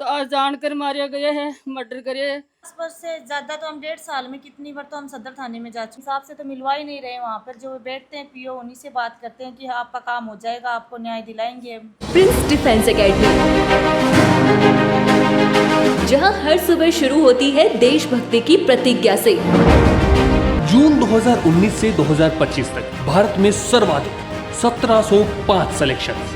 तो आज जानकर मारे गए हैं, मर्डर करे। 10 वर्ष से ज्यादा तो हम 1.5 साल में कितनी बार तो हम सदर थाने में जा चुके, हिसाब से तो मिलवा ही नहीं रहे। वहाँ पर जो बैठते हैं पीओ उन्हीं से बात करते हैं कि हाँ, आपका काम हो जाएगा, आपको न्याय दिलाएंगे। प्रिंस डिफेंस एकेडमी, जहां हर सुबह शुरू होती है देशभक्ति की प्रतिज्ञा से। जून 2019 से 2025 तक भारत में सर्वाधिक 1705 सिलेक्शन।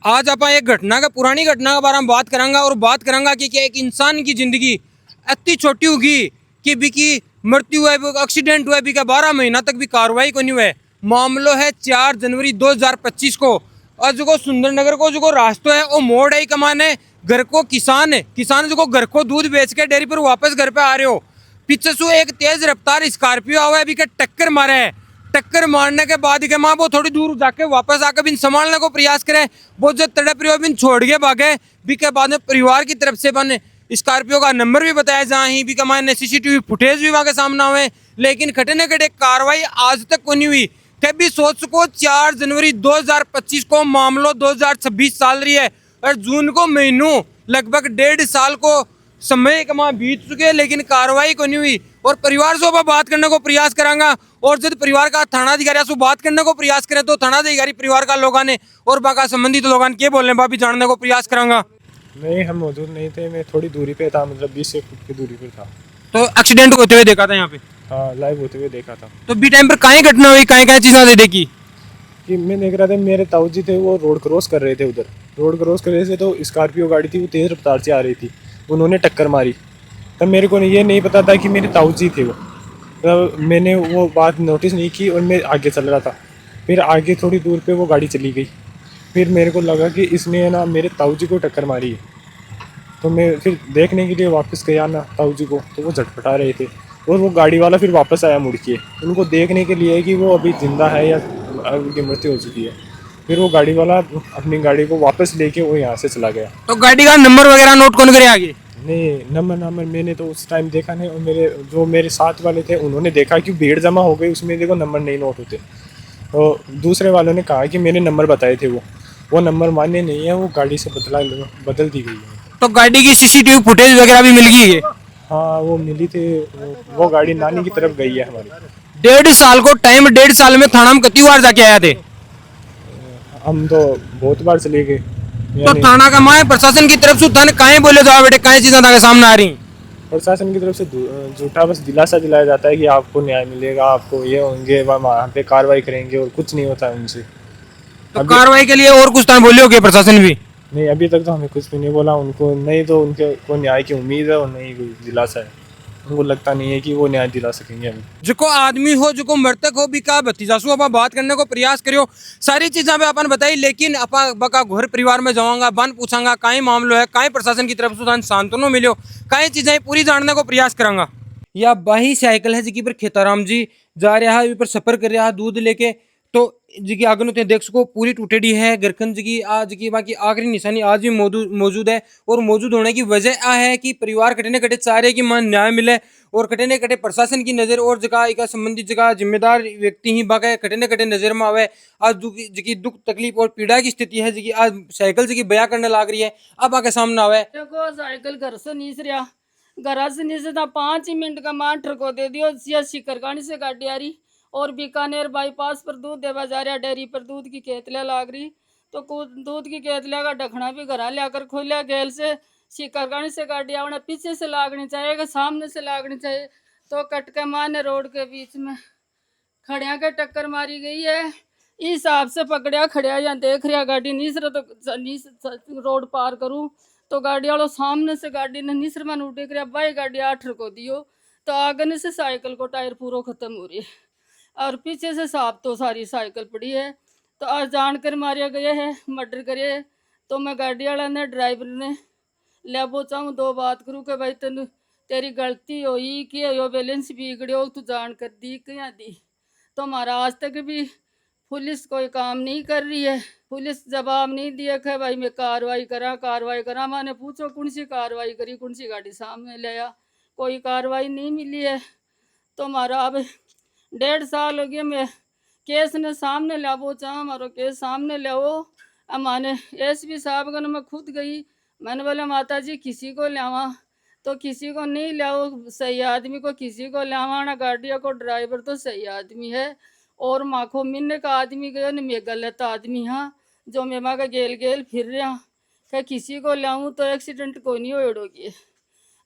आज आप एक घटना का पुरानी घटना के बारे में बात करांगा और बात करांगा कि क्या एक इंसान की जिंदगी इतनी छोटी होगी कि बिकी मृत्यु है, एक्सीडेंट हुआ, बिका 12 महीना तक भी कार्रवाई को नहीं हुआ। मामलो है 4 जनवरी 2025 को। और जो सुंदरनगर को जो रास्ता है वो मोड़ है कमाने घर को किसान है, किसान जो घर को दूध बेच के डेयरी पर वापस घर पे आ रहे हो, पीछे से एक तेज रफ्तार स्कॉर्पियो आवा है, अभी टक्कर मारे है। टक्कर मारने के बाद के माँ वो थोड़ी दूर जाके वापस आकर बिन संभालने को प्रयास करे, वो जो तड़प रही हो बिन छोड़ के भागे। भी के बाद में परिवार की तरफ से बने स्कॉर्पियो का नंबर भी बताया जहाँ ही भी कमाने CCTV फुटेज भी वहाँ के सामने हुए, लेकिन खटे न खटे कार्रवाई आज तक को नहीं हुई। कभी सोच सको 4 जनवरी 2025 को मामलो 2026 साल रही है और जून को महीनों लगभग 1.5 साल को समय कमा बीत चुके, लेकिन कार्रवाई को नहीं हुई। और परिवार से बात करने को प्रयास करांगा और जब परिवार का थाना अधिकारी से बात करने को प्रयास करें तो थाना अधिकारी परिवार का लोगों ने और बाका संबंधित लोगों ने क्या बोलने भी जानने को प्रयास करांगा। नहीं, हम मौजूद नहीं थे, मैं थोड़ी दूरी पे था, मतलब 20 फुट की दूरी पे था। तो एक्सीडेंट होते हुए देखा था यहाँ पे? हाँ, लाइव होते हुए देखा था। तो बी टाइम पर कहीं घटना हुई, कहीं चीज़ें दे देखी कि मैं देख रहा था, मेरे ताऊजी थे वो रोड क्रॉस कर रहे थे, उधर रोड क्रॉस कर रहे थे तो स्कॉर्पियो गाड़ी थी वो तेज़ रफ्तार से आ रही थी, उन्होंने टक्कर मारी। तब मेरे को ये नहीं पता था कि मेरे ताऊजी थे वो, तब मैंने वो बात नोटिस नहीं की और मैं आगे चल रहा था। फिर आगे थोड़ी दूर पे वो गाड़ी चली गई, फिर मेरे को लगा कि इसने ना मेरे ताऊजी को टक्कर मारी है। तो मैं फिर देखने के लिए वापस गया ना ताऊजी को, तो वो झटपटा रहे थे और वो गाड़ी वाला फिर वापस आया मुड़ के उनको देखने के लिए कि वो अभी जिंदा है या उनकी मृत्यु हो चुकी है। फिर वो गाड़ी वाला अपनी गाड़ी को वापस लेके वो यहाँ से चला गया। तो गाड़ी का नंबर वगैरह नोट कौन करे आगे? नहीं, नंबर मैंने तो उस टाइम देखा नहीं, और मेरे साथ वाले थे उन्होंने देखा कि भीड़ जमा हो गई, उसमें देखो नंबर नहीं नोट होते। तो दूसरे वालों ने कहा कि मेरे नंबर बताए थे, वो नंबर मान्य नहीं है, वो गाड़ी से बदल दी गई है। तो गाड़ी की CCTV फुटेज वगैरह भी मिल गई है? हाँ, वो मिली थी, वो गाड़ी नानी की तरफ गई है हमारी। 1.5 साल को टाइम, 1.5 साल में थाना में कितनी बार जाके आए थे? हम तो बहुत बार चले गए। तो थाना का माए प्रशासन की तरफ से थाने काहे बोले जाओ बेटे, काहे चीजें थाने सामने आ रही? प्रशासन की तरफ से झूठा बस दिलासा दिलाया जाता है कि आपको न्याय मिलेगा, आपको ये होंगे, वहाँ पे कार्रवाई करेंगे, और कुछ नहीं होता उनसे। तो कार्रवाई के लिए और कुछ टाइम बोले हो क्या प्रशासन भी? नहीं, अभी तक तो हमें कुछ भी नहीं बोला उनको, नहीं तो उनके को न्याय की उम्मीद है और नहीं कोई दिलासा है। उनको लगता नहीं है कि वो न्याय दिला सकेंगे हमें। जो आदमी हो, जो मृतक हो, बिका भतीजासु आप बात करने को प्रयास करियो, सारी चीजें पे अपन बताई, लेकिन अपा बका घर परिवार में जाऊंगा, बन पूछांगा काई मामलो है, काई प्रशासन की तरफ से सांत्वना मिलो, काई चीजें पूरी जानने को प्रयास करांगा। या बाही साइकिल है जी पर खेताराम जी जा रहा है, पर सफर कर रहा है दूध लेके, तो जी आगे नो देख सको पूरी टूटेडी है गरखन जी आज की बाकी आखिरी निशानी आज भी मौजूद है। और मौजूद होने की वजह आ है कि परिवार कटे न कटे चाह रहे कि मान न्याय मिले और कटे न कटे प्रशासन की नजर और जगह संबंधित जगह जिम्मेदार व्यक्ति ही बाका कटे न कटे नजर में आवे। आज जी दुख तकलीफ और पीड़ा की स्थिति है जी आज साइकिल जी बया करने लग रही है, अब आके सामने आवे। देखो साइकिल घर से नीस रहा, घर से नीचे था 5 ही मिनट का मान ठरको दे दियो, या शिकरगानी से गाड़ी आ रही और बीकानेर बाईपास पर दूध देवा जा रहा, डेयरी पर दूध की केतलियाँ लाग रही, तो दूध की केतलियाँ का ढकना भी घर लेकर खोलिया गैल से, शिकरगानी से गाड़ी आवना पीछे से लागनी चाहिए कि सामने से लागनी चाहिए, तो कट के माने रोड के बीच में खड़िया के टक्कर मारी गई है। इस हिसाब से पकड़िया खड़िया या देख रहा गाड़ी नीसर, तो नीस रोड पार करूँ तो गाड़ी वालों सामने से गाड़ी ने नीसर में उठे कर भाई गाड़ी 8 को दियो, तो आगे से साइकिल को टायर पूरा खत्म हो रही है और पीछे से साफ तो सारी साइकिल पड़ी है। तो आज जानकर मारे गए हैं, मर्डर करे। तो मैं गाड़ी वाला ने ड्राइवर ने ले वो चाहूँ 2 बात करूँ कि भाई तेन तेरी गलती हुई कि यो बैलेंस बिगड़ो, तू जान कर दी क्या दी। तो हमारा आज तक भी पुलिस कोई काम नहीं कर रही है, पुलिस जवाब नहीं दिया कि भाई मैं कार्रवाई करा। मैंने पूछो कौन सी कार्रवाई करी, कौन सी गाड़ी सामने लिया, कोई कार्रवाई नहीं मिली है। तो हमारा अब 1.5 साल हो गया, मैं केस ने सामने लाओ, चाहे हमारो केस सामने लाओ। हमारे एसपी साहब को मैं खुद गई, मैंने बोला माता जी किसी को लावा, तो किसी को नहीं लाओ, सही आदमी को किसी को लावा ना, गाड़िया को ड्राइवर तो सही आदमी है, और माँ को मिलने का आदमी गयो न, मैं गलत आदमी हाँ जो मैं माँ का गेल गेल फिर रहा, क्या किसी को लाऊं तो एक्सीडेंट कोई नहीं होगी।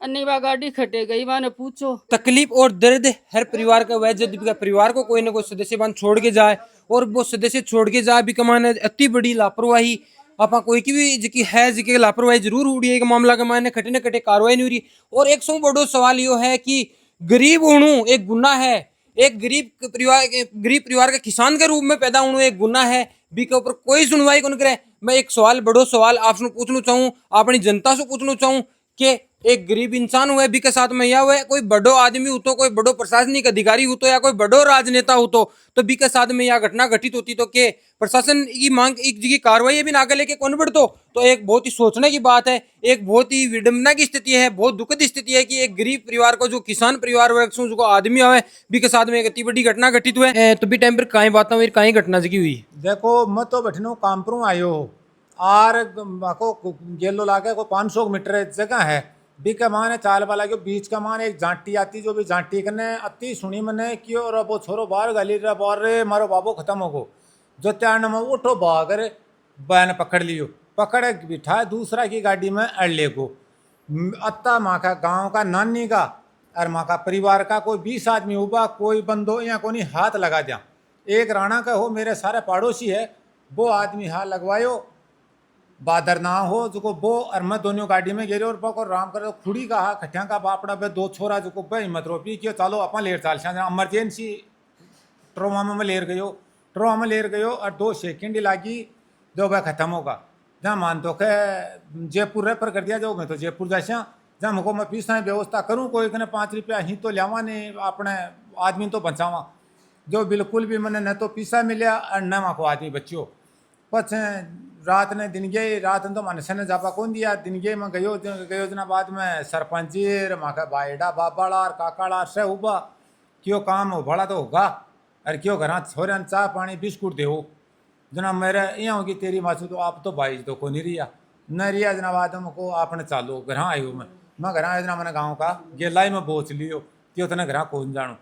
अन्नी बा गाड़ी खटे गई, माने पूछो। तकलीफ और दर्द हर परिवार का वह, जब भी परिवार को कोई ना कोई सदस्य बन छोड़ के जाए, और वो सदस्य छोड़ के जाए भी कमाने अति बड़ी लापरवाही आपा कोई की भी जिकी है जिकी लापरवाही जरूर हो रही है। मामला के मायने खटे न खटे कार्रवाई नहीं हो रही। और एक सौ बड़ो सवाल यो है कि गरीब होणु एक गुनाह है, एक गरीब परिवार के किसान के रूप में पैदा होणु एक गुनाह है, बी के ऊपर कोई सुनवाई कौन करे। मैं एक सवाल बड़ो सवाल आपसे पूछना चाहूँ, अपनी जनता से पूछना चाहूँ कि एक गरीब इंसान हुआ भी के साथ में या हुआ कोई बड़ो आदमी हो तो, कोई बड़ो प्रशासनिक अधिकारी हो तो, या कोई बड़ो राजनेता हो तो बी के साथ में यह घटना घटित होती तो के प्रशासन की मांग एक जगह कार्रवाई भी ना कर लेके कौन बढ़तो, तो एक बहुत ही सोचने की बात है, एक बहुत ही विडंबना की स्थिति है, बहुत दुखद स्थिति है कि एक गरीब परिवार को जो किसान परिवार वर्ग जो आदमी आवे बी के साथ में एक इतनी बड़ी घटना घटित हुई है। तो भी टाइम पर कहीं बात कहीं घटना जगी हुई देखो मैं तो बैठनो कामपुर आयो हो आर को गेलो लागे को 500 मीटर जगह है बी के माने चाल वाला के बीच का माने एक जांटी आती, जो भी जांटी कने अति सुनी मने कि और वो छोरो बाहर गली रे बार रे मारो बाबू खत्म हो गो, जो त्यान में उठो भागर बहन पकड़ लियो, पकड़ बिठा दूसरा की गाड़ी में अड़ ले गो। अत्ता माँ का गाँव का नानी का और माँ का परिवार का कोई 20 आदमी उबा, कोई बंदो या कोई हाथ लगा दिया। एक राणा का हो मेरे सारे पड़ोसी है, वो आदमी हाथ लगवायो बादर ना हो जो वो, और मैं दोनों गाड़ी में गिरे और पको राम करे खुड़ी का हा खटिया का बापड़ा पे दो छोरा जो को हिम्मत रोपी क्यों चलो अपन लेर चाल इमरजेंसी ट्रोमा में लेर गयो, ट्रोमा में लेर गयो और 2 सेकंड लागी जो वह खत्म होगा। जहाँ मान तो के जयपुर रेफर कर दिया, जो मैं तो जयपुर जैसा जहाँ मुझको मैं पीसा व्यवस्था करूँ, कोई कने 5 रुपया ही तो लियावा ने अपने आदमी तो बचावा, जो बिल्कुल भी मैंने न तो पीसा मिला और न माँ को आदमी बच्चों। पछ रात ने दिन गए, रात ने तो मनुष्य ने जापा कौन दिया, दिन गए मैं गयो जना बाद में सरपंच माँ का बाइडा बाबाड़ा और काकाड़ा से उबा क्यों काम हो बड़ा तो होगा, और क्यों घर छोरे चाह पानी बिस्कुट दे जना मेरे यहाँ होगी तेरी मासू तो आप तो भाई तो को नहीं रिया न रिया जना बाद को आपने चालो घर आयो मैं घर आयो जना मैंने गाँव का गेलाई में बोच लियो क्यों तने घर कौन जानू।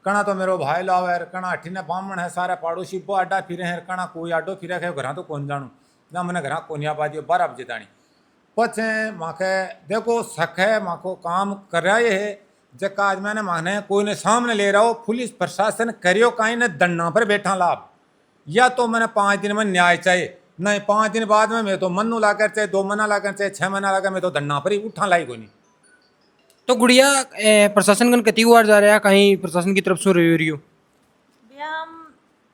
कणा तो मेरो भाई लाव है, कणा अठी ने बामण है, सारे पड़ोसी वो अड्डा फिरे हैं, कणा कोई अड्डो फिरे है घर तो कौन जानू ना मैंने घर कोनिया बाजी 12 बजे ताणी। पछे माके देखो शक है माँ को काम कर रहा है जका आज मैंने माने कोई ने सामने ले रहा हो, पुलिस प्रशासन करियो कहीं ने दंडा पर बैठा लाभ, या तो मैंने 5 दिन में न्याय चाहिए, नहीं 5 दिन बाद में मैं तो मनु लाकर चाहे 2 महीना लाकर चाहे 6 महीना लाकर मैं तो दंडा पर ही उठा लाई को नहीं। तो गुड़िया प्रशासन कन कती बार जा रहा है कहीं प्रशासन की तरफ से रही हो भैया हम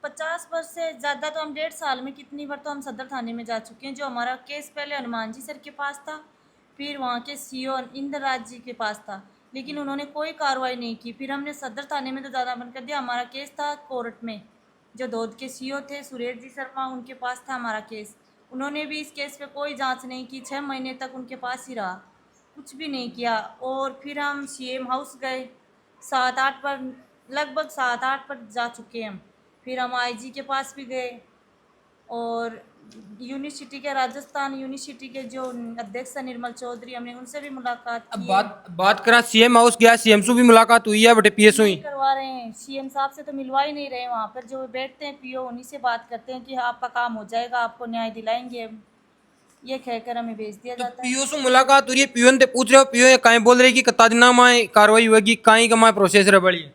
50 वर्ष से ज़्यादा तो हम 1.5 साल में कितनी बार तो हम सदर थाने में जा चुके हैं। जो हमारा केस पहले हनुमान जी सर के पास था, फिर वहाँ के सीओ इंद्र राज जी के पास था, लेकिन उन्होंने कोई कार्रवाई नहीं की। फिर हमने सदर थाने में तो ज़्यादा बंद कर दिया। हमारा केस था कोर्ट में, जो दौद के सीओ थे सुरेश जी शर्मा, उनके पास था हमारा केस। उन्होंने भी इस केस पे कोई जांच नहीं की, 6 महीने तक उनके पास ही रहा, कुछ भी नहीं किया। और फिर हम सीएम हाउस गए, 7-8 पर लगभग 7-8 पर जा चुके हैं हम। फिर हम आईजी के पास भी गए, और यूनिवर्सिटी के राजस्थान यूनिवर्सिटी के जो अध्यक्ष हैं निर्मल चौधरी, हमने उनसे भी मुलाकात की। अब बात करा सीएम हाउस गया, सीएम से भी मुलाकात हुई है, बटे पीएस हुई करवा रहे हैं, सीएम साहब से तो मिलवा ही नहीं रहे। वहाँ पर जो बैठते हैं पीओ, उन्हीं से बात करते हैं कि आपका काम हो जाएगा, आपको न्याय दिलाएंगे, ये कहकर हमें भेज दिया जाता है। पीओ से मुलाकात हो रही है, पीओ ने पूछ रहे हो, पीओ कहीं बोल रही कि कितना दिन में कार्रवाई होगी, कहीं का प्रोसेस रह बड़ी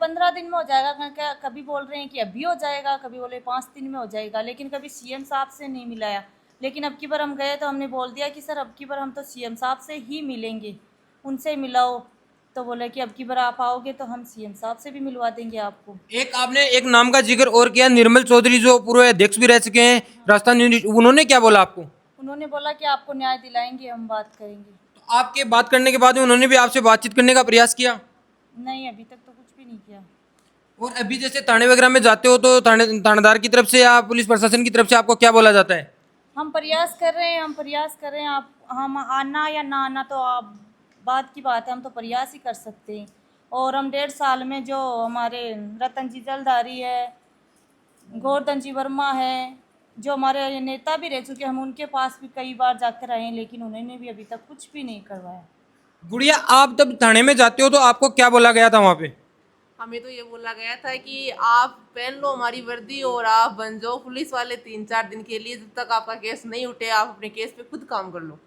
15 दिन में हो जाएगा, क्या कभी बोल रहे हैं कि अभी हो जाएगा, कभी बोले 5 दिन में हो जाएगा, लेकिन कभी सीएम साहब से नहीं मिलाया। लेकिन अब की बार हम गए तो हमने बोल दिया कि सर अब की बार हम तो सीएम साहब से ही मिलेंगे, उनसे मिलाओ। तो बोले कि अब की बार आप आओगे तो हम सीएम साहब से भी मिलवा देंगे आपको। एक आपने एक नाम का जिक्र और किया, निर्मल चौधरी जो पूर्व अध्यक्ष भी रह चुके हैं राजस्थान यूनिवर्सिटी, उन्होंने क्या बोला आपको? उन्होंने बोला कि आपको न्याय दिलाएंगे, हम बात करेंगे। तो आपके बात करने के बाद में उन्होंने भी आपसे बातचीत करने का प्रयास किया? नहीं, अभी तक तो कुछ भी नहीं किया। और अभी जैसे थाने वगैरह में जाते हो तो थानेदार की तरफ से या पुलिस प्रशासन की तरफ से आपको क्या बोला जाता है? हम प्रयास कर रहे हैं, आप हम आना या ना आना तो आप बात की बात है, हम तो प्रयास ही कर सकते हैं। और हम 1.5 साल में जो हमारे रतन जी जलधारी है, गोवर्धन जी वर्मा है, जो हमारे नेता भी रह चुके, हम उनके पास भी कई बार जाकर आए हैं, लेकिन उन्होंने भी अभी तक कुछ भी नहीं करवाया। गुड़िया, आप जब थाने में जाते हो तो आपको क्या बोला गया था वहाँ पे? हमें तो ये बोला गया था कि आप पहन लो हमारी वर्दी और आप बन जाओ पुलिस वाले 3-4 दिन के लिए, जब तक आपका केस नहीं उठे आप अपने केस पे खुद काम कर लो।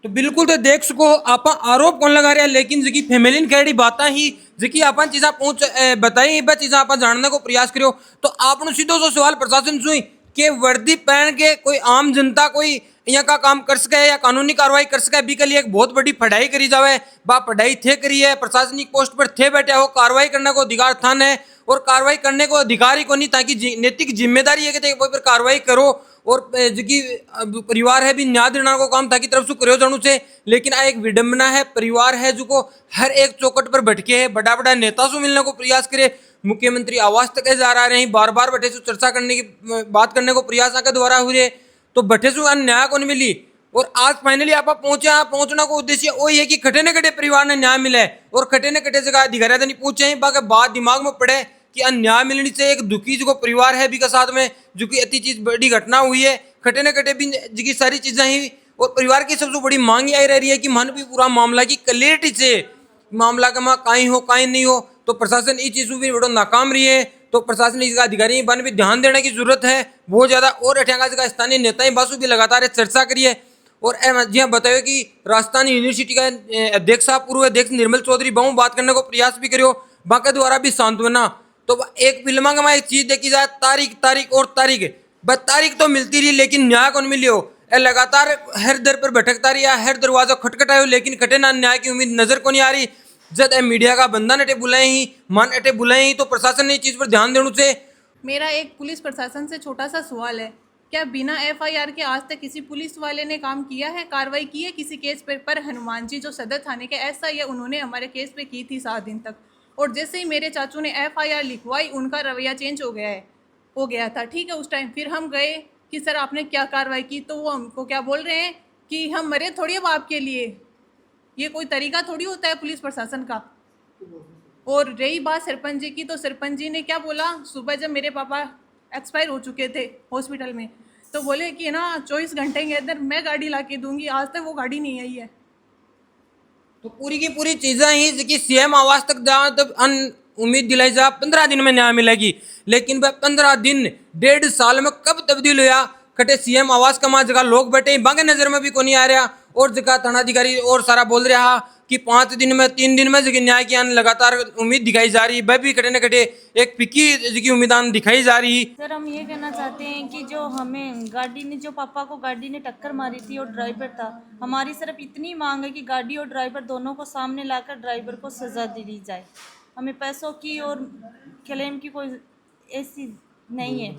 तो बिल्कुल तो देख सको आप आरोप कौन लगा रहा है, लेकिन जिकी फैमिली ने कही बात ही जिकी आप चीज़ा पहुंच बताई वह चीज़ा आप जानने को प्रयास करो। तो आपने सीधो सो सवाल प्रशासन से कि वर्दी पहन के कोई आम जनता कोई यहाँ का काम कर सके या कानूनी कार्रवाई कर सके, अभी के लिए एक बहुत बड़ी पढ़ाई करी जावे, बा पढ़ाई थे करी है, प्रशासनिक पोस्ट पर थे बैठे हो, कार्रवाई करने को अधिकार थान है और कार्रवाई करने को अधिकार ही को नहीं, ताकि नैतिक जिम्मेदारी है कि पर कार्रवाई करो और जिकी परिवार है भी न्याय देना को काम ताकि तरफ से करो जानू से। लेकिन आ एक विडंबना है, परिवार है जो को हर एक चौकट पर भटके है, बड़ा बड़ा नेता से मिलने को प्रयास करे, मुख्यमंत्री आवास तक जा रहे हैं, बार बार बैठे से चर्चा करने की बात करने को प्रयास के द्वारा हुए तो बैठे से न्याय को नहीं मिली। और आज फाइनली आप पहुंचना को उद्देश्य वही है कि खटे न खटे परिवार ने न्याय मिले और खटे न खटे जगह अधिकारी नहीं पूछे बाकी बात दिमाग में पड़े कि अन्याय मिलनी से एक दुखी जो परिवार है भी का साथ में जो कि अति चीज बड़ी घटना हुई है, खटे न खटे भी जी सारी चीजें ही और परिवार की सबसे बड़ी मांग आई रह रही है कि मन भी पूरा मामला की क्लियरिटी से मामला का कहीं हो कहीं नहीं हो। तो प्रशासन इस चीज़ भी बड़ा नाकाम रही है, तो प्रशासन इसका अधिकारी बन भी ध्यान देने की जरूरत है बहुत ज़्यादा। और अठेंगा जगह स्थानीय नेताएं बासु भी लगातार चर्चा करिए और जी हाँ बताओ कि राजस्थान यूनिवर्सिटी का अध्यक्ष पूर्व अध्यक्ष निर्मल चौधरी बहु बात करने को प्रयास भी करो, बाकी द्वारा भी सांत्वना। तो एक फिल्म में एक चीज देखी जाए तारीख और तारीख, बस तारीख तो मिलती रही लेकिन न्याय कौन मिली हो, लगातार हर दर पर भटकता रही, हर दरवाजा खटखटायो लेकिन खटे ना न्याय की उम्मीद नजर को नहीं आ रही। जब मीडिया का बंदा अटे बुलाए ही मन अटे बुलाए ही तो प्रशासन ने इस चीज पर ध्यान देने से। मेरा एक पुलिस प्रशासन से छोटा सा सवाल है, क्या बिना FIR के आज तक किसी पुलिस वाले ने काम किया है, कार्रवाई की है किसी केस पर हनुमान जी जो सदर थाने के SI है उन्होंने हमारे केस पे की थी 7 दिन तक, और जैसे ही मेरे चाचू ने FIR लिखवाई उनका रवैया चेंज हो गया था। ठीक है, उस टाइम फिर हम गए कि सर आपने क्या कार्रवाई की, तो वो हमको क्या बोल रहे हैं कि हम मरे थोड़ी अब आपके लिए, ये कोई तरीका थोड़ी होता है पुलिस प्रशासन का। और रही बात सरपंच जी की, तो सरपंच जी ने क्या बोला, सुबह जब मेरे पापा एक्सपायर हो चुके थे हॉस्पिटल में तो बोले कि ना 24 घंटे के अंदर मैं गाड़ी ला के दूंगी, आज तक वो गाड़ी नहीं आई है। तो पूरी की पूरी चीजें ही कि CM आवास तक जाओ तब उम्मीद दिलाई जा 15 दिन में न्याय मिलेगी, लेकिन वह 15 दिन 1.5 साल में कब तब्दील हुआ, कटे CM आवास का जगह लोग बैठे बांगे नजर में भी को नहीं आ रहा और जगह थानाधिकारी और सारा बोल रहा कि 5 दिन में 3 दिन में जगह न्याय की लगातार उम्मीद दिखाई जा रही, वह भी कटे न कटे एक फिक्की जगह उम्मीद दिखाई जा रही। सर हम ये कहना चाहते हैं कि जो हमें गाड़ी ने जो पापा को गाड़ी ने टक्कर मारी थी और ड्राइवर था, हमारी सिर्फ इतनी मांग है कि गाड़ी और ड्राइवर दोनों को सामने लाकर ड्राइवर को सजा दी जाए। हमें पैसों की और क्लेम की कोई ऐसी नहीं है।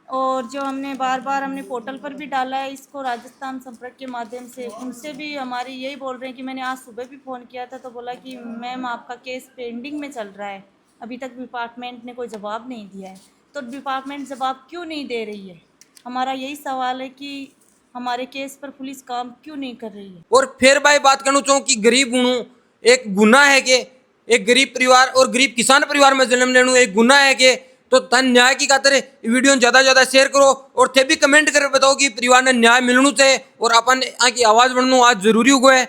और जो हमने बार बार हमने पोर्टल पर भी डाला है इसको राजस्थान संपर्क के माध्यम से, उनसे भी हमारी यही बोल रहे हैं कि मैंने आज सुबह भी फ़ोन किया था तो बोला कि मैम आपका केस पेंडिंग में चल रहा है, अभी तक डिपार्टमेंट ने कोई जवाब नहीं दिया है। तो डिपार्टमेंट जवाब क्यों नहीं दे रही है, हमारा यही सवाल है कि हमारे केस पर पुलिस काम क्यों नहीं कर रही है। और फिर भाई बात करना चाहूँ कि गरीब हूँ एक गुनाह है कि एक गरीब परिवार और गरीब किसान परिवार में जन्म लेना एक गुनाह है कि, तो धन न्याय की खातिर वीडियो ज़्यादा शेयर करो और थे भी कमेंट कर बताओ कि परिवार ने न्याय मिलना चाहिए और अपन की आवाज़ बढ़ना आज जरूरी हुआ है।